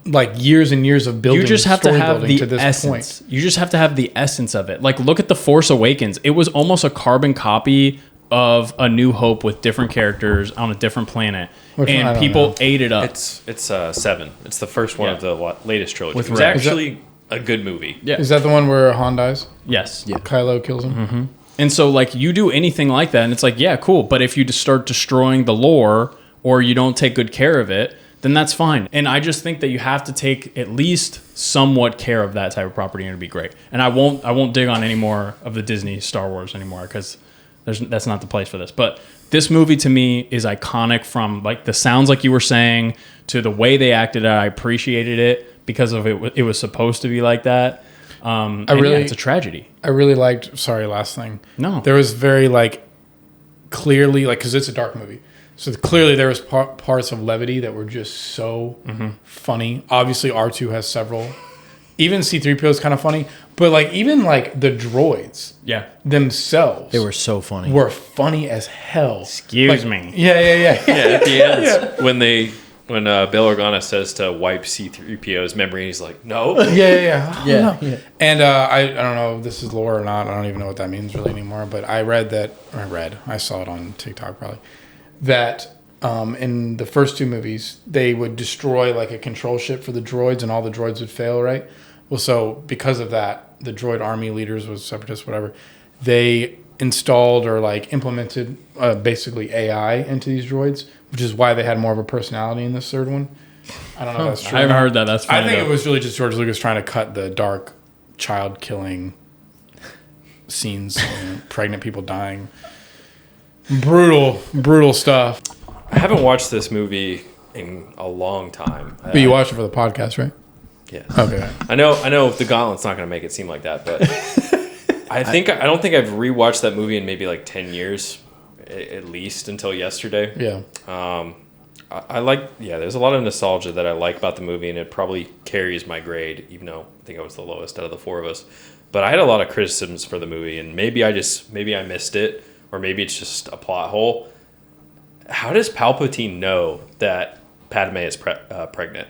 like years and years of building?
You just have to have the
to this
essence.
Point.
You just have to have the essence of it. Like, look at The Force Awakens. It was almost a carbon copy of A New Hope with different characters on a different planet. And people ate it up.
It's 7. It's the first one of the latest trilogy.
With
It's
Rex.
actually a good movie.
Yeah.
Is that the one where Han dies?
Yes.
Yeah.
Kylo kills him?
Mm-hmm. And so, like, you do anything like that, and it's like, yeah, cool. But if you just start destroying the lore or you don't take good care of it, then that's fine. And I just think that you have to take at least somewhat care of that type of property, and it'd be great. And I won't dig on any more of the Disney Star Wars anymore because that's not the place for this. But this movie to me is iconic, from like the sounds, like you were saying, to the way they acted. I appreciated it because of it. It was supposed to be like that. It's a tragedy.
I really liked. Sorry, last thing.
No,
there was very like clearly because it's a dark movie, so clearly there was parts of levity that were just so funny. Obviously, R2 has several. Even C-3PO is kind of funny, but like even like the droids, themselves,
they were so funny.
Were funny as hell.
Excuse me.
Yeah.
At the end, when Bail Organa says to wipe C-3PO's memory, he's like, no.
Yeah. And I don't know if this is lore or not. I don't even know what that means really anymore. But I saw it on TikTok probably, that in the first 2 movies, they would destroy like a control ship for the droids and all the droids would fail, right? Well, so because of that, the droid army leaders, was separatists, whatever, they installed or like implemented basically AI into these droids, which is why they had more of a personality in this third one. I don't know if that's true.
I haven't heard that. That's funny.
I think it was really just George Lucas trying to cut the dark child killing scenes, pregnant people dying. Brutal stuff.
I haven't watched this movie in a long time.
But you watched it for the podcast, right?
Yes.
Okay.
I know the Gauntlet's not going to make it seem like that, but I don't think I've rewatched that movie in maybe like 10 years, at least until yesterday.
Yeah.
I like, there's a lot of nostalgia that I like about the movie, and it probably carries my grade, even though I think I was the lowest out of the 4 of us. But I had a lot of criticisms for the movie, and maybe I missed it, or maybe it's just a plot hole. How does Palpatine know that Padme is pregnant?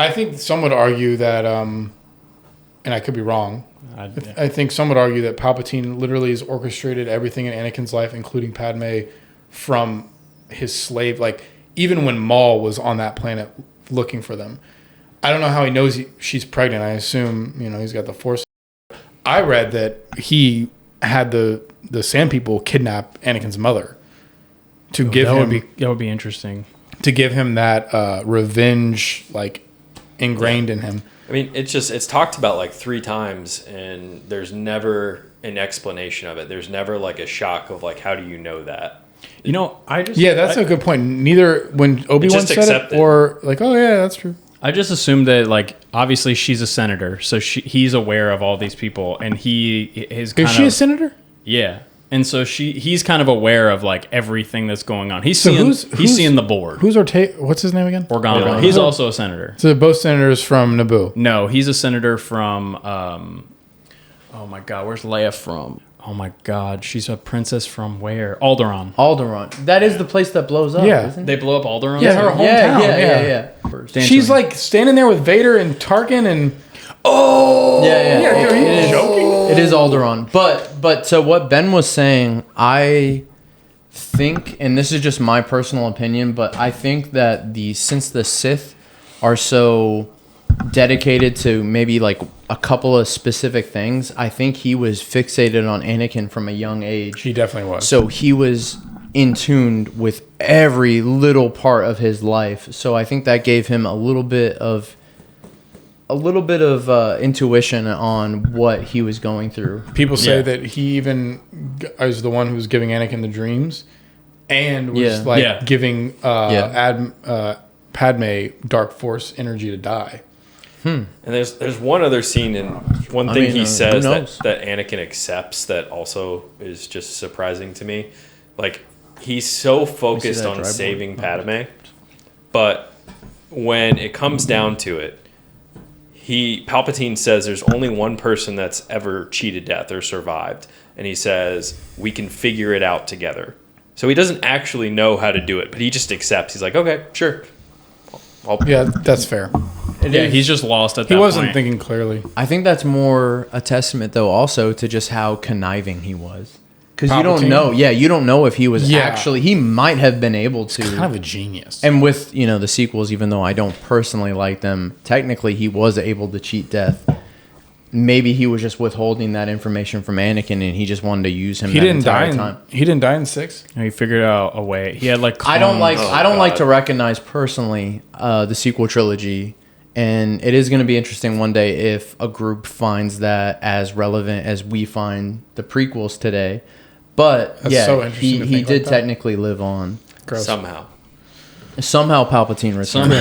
I think some would argue that, and I could be wrong. I think some would argue that Palpatine literally has orchestrated everything in Anakin's life, including Padme, from his slave. Like, even when Maul was on that planet looking for them. I don't know how he knows she's pregnant. I assume, he's got the Force. I read that he had the Sand People kidnap Anakin's mother to give him...
That would be interesting.
To give him that revenge, like, ingrained in him.
I mean, it's talked about like 3 times, and there's never an explanation of it. There's never like a shock of like, how do you know that?
That's a good point. Neither when Obi-Wan said it, or like, oh yeah, that's true.
I just assumed that, like, obviously she's a senator, so he's aware of all these people, and he is kind of...
Is she a senator?
Yeah. And so he's kind of aware of, like, everything that's going on. He's seeing the board.
Who's what's his name again?
Organa. He's also a senator.
So both senators from Naboo?
No, he's a senator from... oh, my God. Where's Leia from? Oh, my God. She's a princess from where? Alderaan.
That is the place that blows up,
Yeah.
isn't it?
They blow up Alderaan?
Yeah, her hometown.
Yeah.
She's, like, standing there with Vader and Tarkin and...
Oh! Yeah.
Are you joking?
It is Alderaan. But so what Ben was saying, I think, and this is just my personal opinion, but I think that since the Sith are so dedicated to maybe like a couple of specific things, I think he was fixated on Anakin from a young age.
He definitely was.
So he was in tune with every little part of his life. So I think that gave him a little bit of intuition on what he was going through.
People say that he even is the one who was giving Anakin the dreams and was giving Padme dark force energy to die.
And there's one other scene and one thing he says that Anakin accepts that also is just surprising to me. Like, he's so focused on saving Padme, but when it comes down to it, Palpatine says there's only one person that's ever cheated death or survived, and he says we can figure it out together. So he doesn't actually know how to do it, but he just accepts. He's like, okay, sure.
Yeah, that's fair.
He's just lost at that point.
He wasn't thinking clearly.
I think that's more a testament, though, also to just how conniving he was. Because you don't know. Yeah, you don't know if he was actually... He might have been able to...
He's kind of a genius.
And with, the sequels, even though I don't personally like them, technically he was able to cheat death. Maybe he was just withholding that information from Anakin, and he just wanted to use him that entire time.
He didn't die in 6?
He figured out a way. He had like...
I don't like to recognize personally the sequel trilogy, and it is going to be interesting one day if a group finds that as relevant as we find the prequels today. But
that's so interesting
he did technically live on.
Gross.
Somehow
Palpatine returned.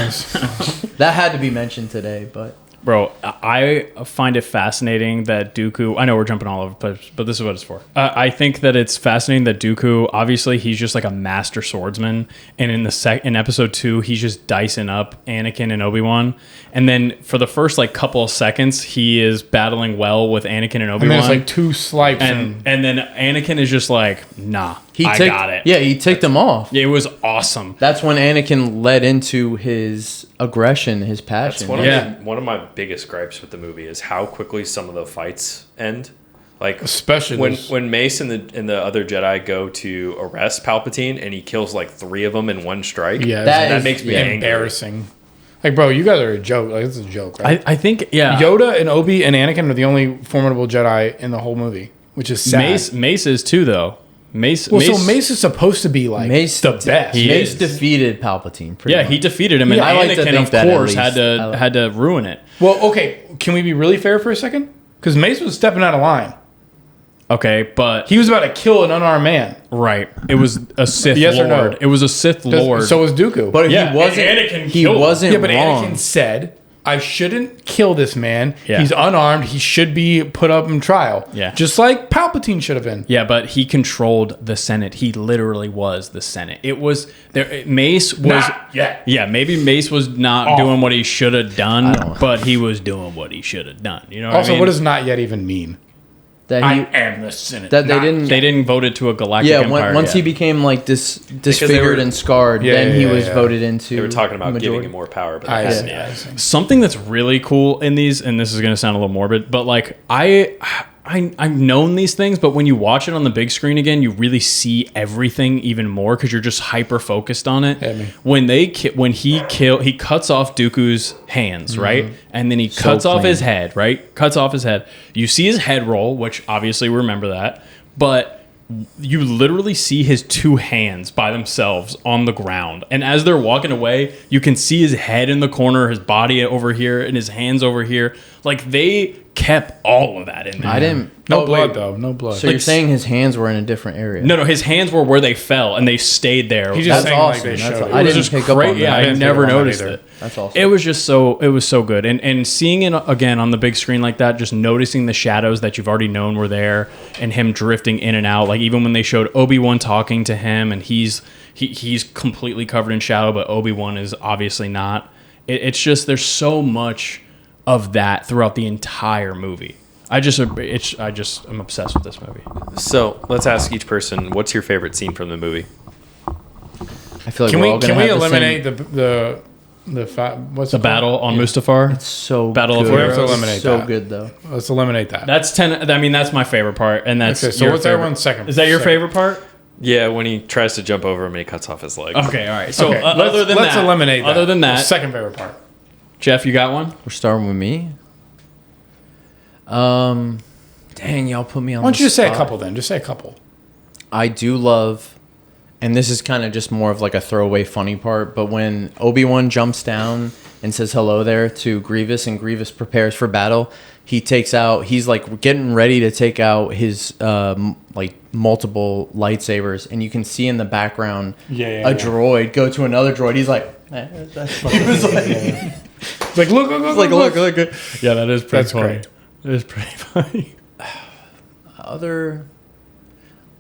That had to be mentioned today, but...
Bro, I find it fascinating that Dooku... I know we're jumping all over, but this is what it's for. I think that it's fascinating that Dooku, obviously, he's just like a master swordsman. And in episode 2, he's just dicing up Anakin and Obi-Wan. And then for the first like couple of seconds, he is battling well with Anakin and Obi-Wan.
And then it's like 2 swipes.
And then Anakin is just like, nah, I got it.
Yeah, he ticked him off.
It was awesome.
That's when Anakin led into his aggression, his passion.
That's one of my biggest gripes with the movie is how quickly some of the fights end. Like,
especially
when Mace and the other Jedi go to arrest Palpatine and he kills like 3 of them in one strike.
Yeah,
that makes me angry.
Embarrassing. Like, bro, you guys are a joke. Like, this is a joke, right?
I think,
Yoda and Obi and Anakin are the only formidable Jedi in the whole movie, which is sad.
Mace is too, though. Mace
is supposed to be like the best.
Mace defeated Palpatine.
He defeated him, and Anakin, of course, had to ruin it.
Well, okay, can we be really fair for a second? Because Mace was stepping out of line.
Okay, but
he was about to kill an unarmed man.
Right. It was a Sith
yes
Lord.
Or no?
It was a Sith Lord.
So was Dooku.
But he wasn't.
Anakin
he wasn't.
Yeah, but
wrong.
Anakin said, "I shouldn't kill this man.
Yeah.
He's unarmed. He should be put up in trial."
Yeah.
Just like Palpatine should have been.
Yeah, but he controlled the Senate. He literally was the Senate. It was there. Mace was.
Not yet.
Yeah, maybe Mace was not doing what he should have done, but he was doing what he should have done. You know.
Also, what does "not yet" even mean?
that
I
he
am the Senate.
that they didn't
vote it to a galactic
yeah
empire.
once he
yet.
became like disfigured and scarred,
Yeah,
then
yeah,
he
yeah,
was
yeah.
voted into.
They were talking about
majority.
giving him more power, but
I
they
see.
hadn't
I
yet.
see.
Something that's really cool in these, and this is going to sound a little morbid, but like I've known these things, but when you watch it on the big screen again, you really see everything even more because you're just hyper focused on it.
Yeah, me.
When he cuts off Dooku's hands, right, and then he
So
cuts off
clean.
his head, right, cuts off his head. You see his head roll, which obviously we remember that, but you literally see his two hands by themselves on the ground. And as they're walking away, you can see his head in the corner, his body over here, and his hands over here. Like, they kept all of that in there.
I didn't.
No
oh,
blood
wait.
though. No blood.
So you're saying his hands were in a different area?
No, his hands were where they fell, and they stayed there.
He's just
That's
saying
awesome.
like they
That's
showed
awesome.
it.
I
It was
didn't
just
pick up
great.
on that.
Yeah,
I
I
didn't pick
never
up on that
noticed
either.
it.
That's awesome.
It was so good. And seeing it again on the big screen like that, just noticing the shadows that you've already known were there and him drifting in and out. Like even when they showed Obi-Wan talking to him and he's completely covered in shadow, but Obi-Wan is obviously not. It's just there's so much of that throughout the entire movie. I'm obsessed with this movie.
So let's ask each person, what's your favorite scene from the movie?
I feel like
Can
we're all
we
gonna
can we
have
eliminate
the
what's
The
it called?
battle on Mustafar.
It's so
Battle of
good.
We have to
Heroes.
eliminate
So
that.
good though.
Let's eliminate that.
That's 10. I mean, that's my favorite part, and that's
Okay, so
your
what's
favorite.
everyone's second?
Is that your
second?
favorite part?
Yeah, when he tries to jump over him and he cuts off his leg.
Okay, all right. So
Okay,
other than
let's
that,
eliminate that.
Other than that,
Second favorite part.
Jeff, you got one?
We're starting with me. Dang, y'all put me on.
Why don't
the
you just say a
spot.
couple then? Just say a couple.
I do love, and this is kind of just more of like a throwaway funny part, but when Obi-Wan jumps down and says hello there to Grievous and Grievous prepares for battle, he's like getting ready to take out his like multiple lightsabers, and you can see in the background a droid go to another droid. He's like, that's funny. He was like,
It's like look.
Yeah, that is pretty
That's
funny.
great.
That is pretty funny.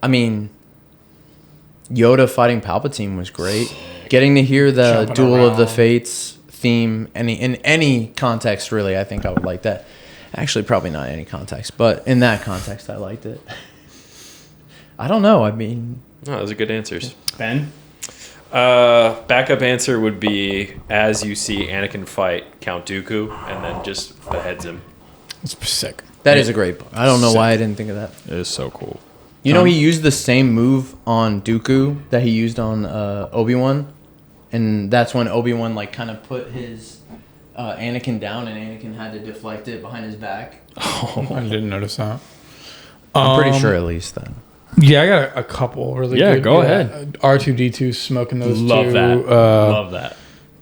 I mean, Yoda fighting Palpatine was great. Getting to hear the
Jumping
Duel of the
around.
Fates theme in any context, really, I think I would like that. Actually, probably not any context, but in that context, I liked it. I don't know. I mean,
No, those are good answers.
Ben?
Backup answer would be as you see Anakin fight Count Dooku and then just beheads him.
It's sick.
that is a great book. I don't know why I didn't think of that.
It is so cool.
You know, he used the same move on Dooku that he used on Obi-Wan, and that's when Obi-Wan like kind of put his Anakin down, and Anakin had to deflect it behind his back.
I didn't notice that.
I'm pretty sure, at least then.
Yeah, I got a couple really
Yeah,
good.
go ahead.
R2D2 smoking those
Love
two
that. Love that.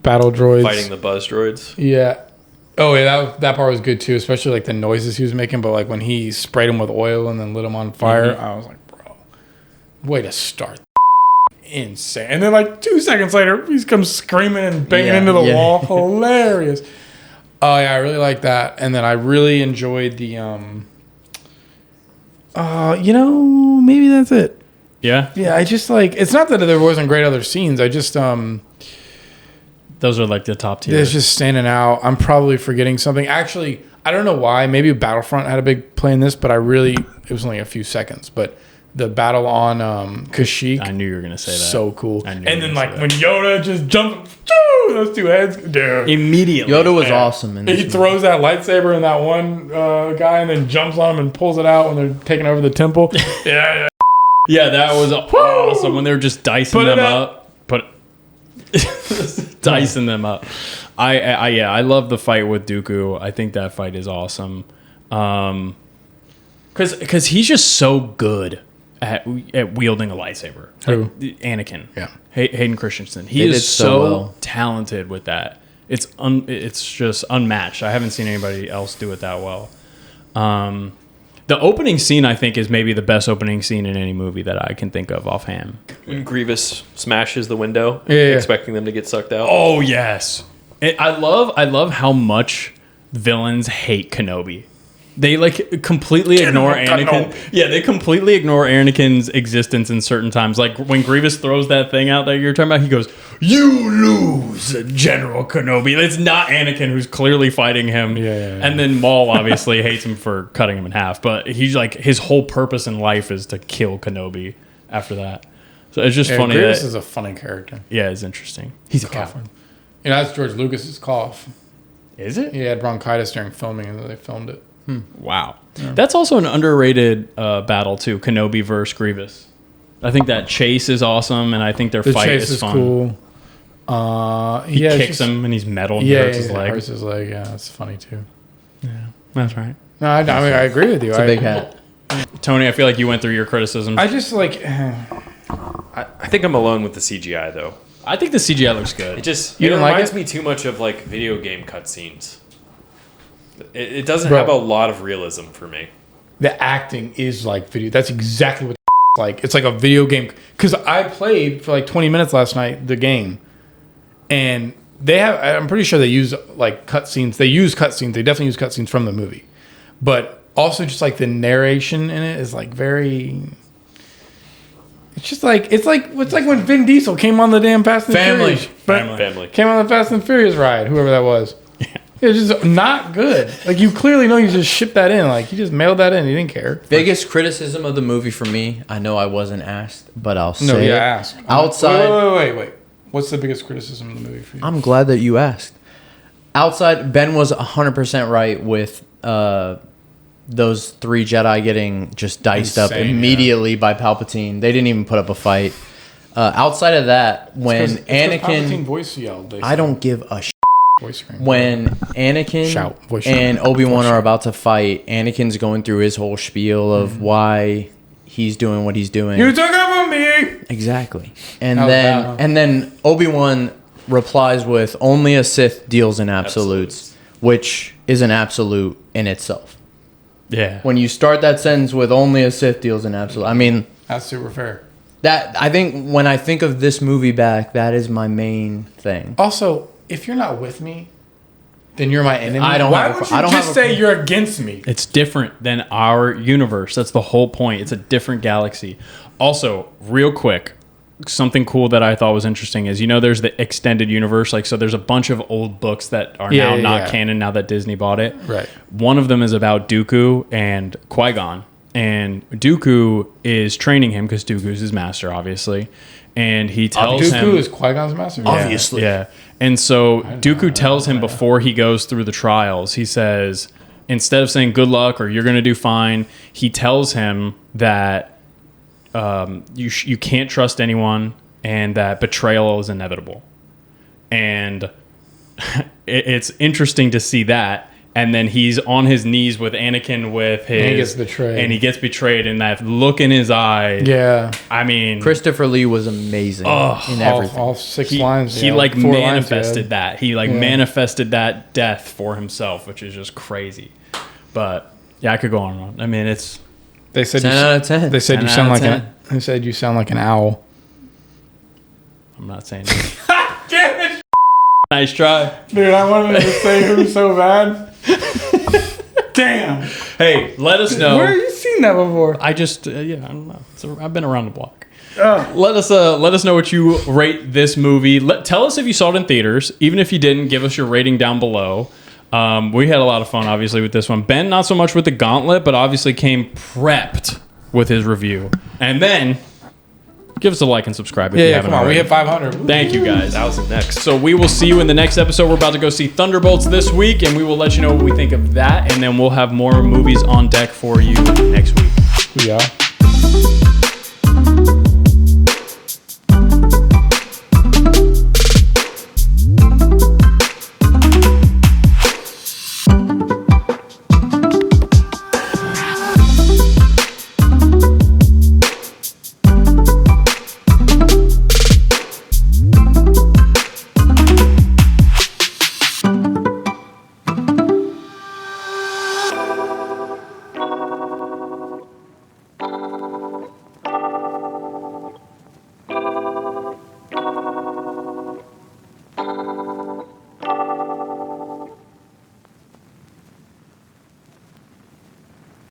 battle droids.
Fighting the buzz droids.
Yeah. Oh yeah, that part was good too, especially like the noises he was making. But like when he sprayed him with oil and then lit him on fire, I was like, bro, way to start. Insane. And then like 2 seconds later, he comes screaming and banging into the wall. Hilarious. Oh yeah, I really like that. And then I really enjoyed the maybe that's it.
Yeah?
Yeah, I just like, it's not that there wasn't great other scenes. I just
Those are like the top tier.
it's just standing out. I'm probably forgetting something. Actually, I don't know why. Maybe Battlefront had a big play in this, but it was only a few seconds. But the battle on Kashyyyk,
I knew you were going to say that.
so cool.
I
And
knew you were
then
gonna
like
say
when Yoda just jumps, those two heads, dude.
Immediately.
Yoda was
Yeah.
awesome in this
He
movie.
throws that lightsaber in that one guy and then jumps on him and pulls it out when they're taking over the temple. Yeah.
Yeah, that was awesome when they were just dicing
Put it
them
up.
dicing them up. I love the fight with Dooku. I think that fight is awesome. Cuz he's just so good at wielding a lightsaber.
Who?
Like, Anakin.
Yeah.
Hayden Christensen. He
They
is
did so
so
well.
talented with that. It's just unmatched. I haven't seen anybody else do it that well. The opening scene, I think, is maybe the best opening scene in any movie that I can think of offhand.
When Grievous smashes the window,
Yeah.
expecting them to get sucked out.
Oh yes, I love how much villains hate Kenobi. They like completely ignore Anakin. Yeah, they completely ignore Anakin's existence in certain times. Like when Grievous throws that thing out that you're talking about, he goes, "You lose, General Kenobi." It's not Anakin who's clearly fighting him.
Yeah.
And then Maul obviously hates him for cutting him in half, but he's like his whole purpose in life is to kill Kenobi after that. So it's just funny.
Grievous
that,
is a funny character.
yeah, it's interesting. He's a coward.
You know, that's George Lucas's cough.
Is it?
He had bronchitis during filming, and they filmed it.
Wow. Yeah. That's also an underrated battle, too. Kenobi versus Grievous. I think that chase is awesome, and I think their fight
chase
is fun.
Cool.
He kicks him, and he's metal and hurts his leg.
Hurts his leg, yeah. That's funny, too.
Yeah, that's right.
No, I mean, I agree with you.
It's a big hat.
Tony, I feel like you went through your criticisms.
I just, like...
I think I'm alone with the CGI, though.
I think the CGI looks good.
It just
You didn't like
reminds
it?
me too much of like video game cutscenes. It doesn't
Bro.
have a lot of realism for me.
The acting is like video. That's exactly what like. It's like a video game. Because I played for like 20 minutes last night, the game. And they have... I'm pretty sure they use like cutscenes. They use cutscenes. They definitely use cutscenes from the movie. But also just like the narration in it is like very... It's just like it's like when Vin Diesel came on the damn Fast and Furious.
Family.
Came on the Fast and Furious ride, whoever that was. Yeah. It was just not good. Like you clearly know you just shipped that in. Like you just mailed that in. You didn't care.
Biggest criticism of the movie for me, I know I wasn't asked, but I'll say
No, yeah,
it.
ask.
Outside,
Wait. What's the biggest criticism of the movie for you?
I'm glad that you asked. Outside, Ben was 100% right with those 3 Jedi getting just diced up
Insane,
immediately by Palpatine. They didn't even put up a fight. Outside of that, when
Palpatine
Anakin...
voice yelled.
I don't give a
voice scream.
when Anakin
Voice
and
shout.
Obi-Wan
Voice
are
shout.
about to fight, Anakin's going through his whole spiel of why he's doing what he's doing.
You took it from me.
Exactly. And
How
then
about-
and then Obi-Wan replies with only a Sith deals in absolutes, which is an absolute in itself.
Yeah.
When you start that sentence with only a Sith deals in absolute, I mean,
That's super fair.
that I think when I think of this movie back, that is my main thing.
Also, if you're not with me, then you're my enemy.
I don't
Why
have a-
don't you
I don't
just
have a-
say you're against me?
It's different than our universe. That's the whole point. It's a different galaxy. Also, real quick, something cool that I thought was interesting is, there's the extended universe. Like, so there's a bunch of old books that are now not canon now that Disney bought it.
Right.
One of them is about Dooku and Qui-Gon. And Dooku is training him because Dooku's his master, obviously. And he tells him...
Dooku is Qui-Gon's master?
Obviously.
Yeah. And so Dooku tells him before he goes through the trials, he says, instead of saying good luck or you're going to do fine, he tells him that you can't trust anyone and that betrayal is inevitable. And it's interesting to see that. And then he's on his knees with Anakin with his...
And he gets betrayed.
And he gets betrayed. And that look in his eyes...
Yeah.
I mean...
Christopher Lee was amazing in everything.
All 6
he,
lines.
he
yeah,
like
4 lines,
manifested
yeah.
that. He like manifested that death for himself, which is just crazy. But yeah, I could go on and on. I mean, it's...
They said
10 out of 10.
They said
10
you
out
sound
of
like
10.
They said you sound like an owl.
I'm not saying that. Nice try.
Dude, I wanted to say who so bad. Damn.
Hey, let us know.
Where have you seen that before?
I just I don't know. I've been around the block. Let us know what you rate this movie. Tell us if you saw it in theaters. Even if you didn't, give us your rating down below. We had a lot of fun, obviously, with this one. Ben, not so much with the Gauntlet, but obviously came prepped with his review. And then, give us a like and subscribe if you haven't
come on. We
already.
hit 500.
Thank you, guys.
That was the next.
So we will see you in the next episode. We're about to go see Thunderbolts this week, and we will let you know what we think of that. And then we'll have more movies on deck for you next week.
Yeah.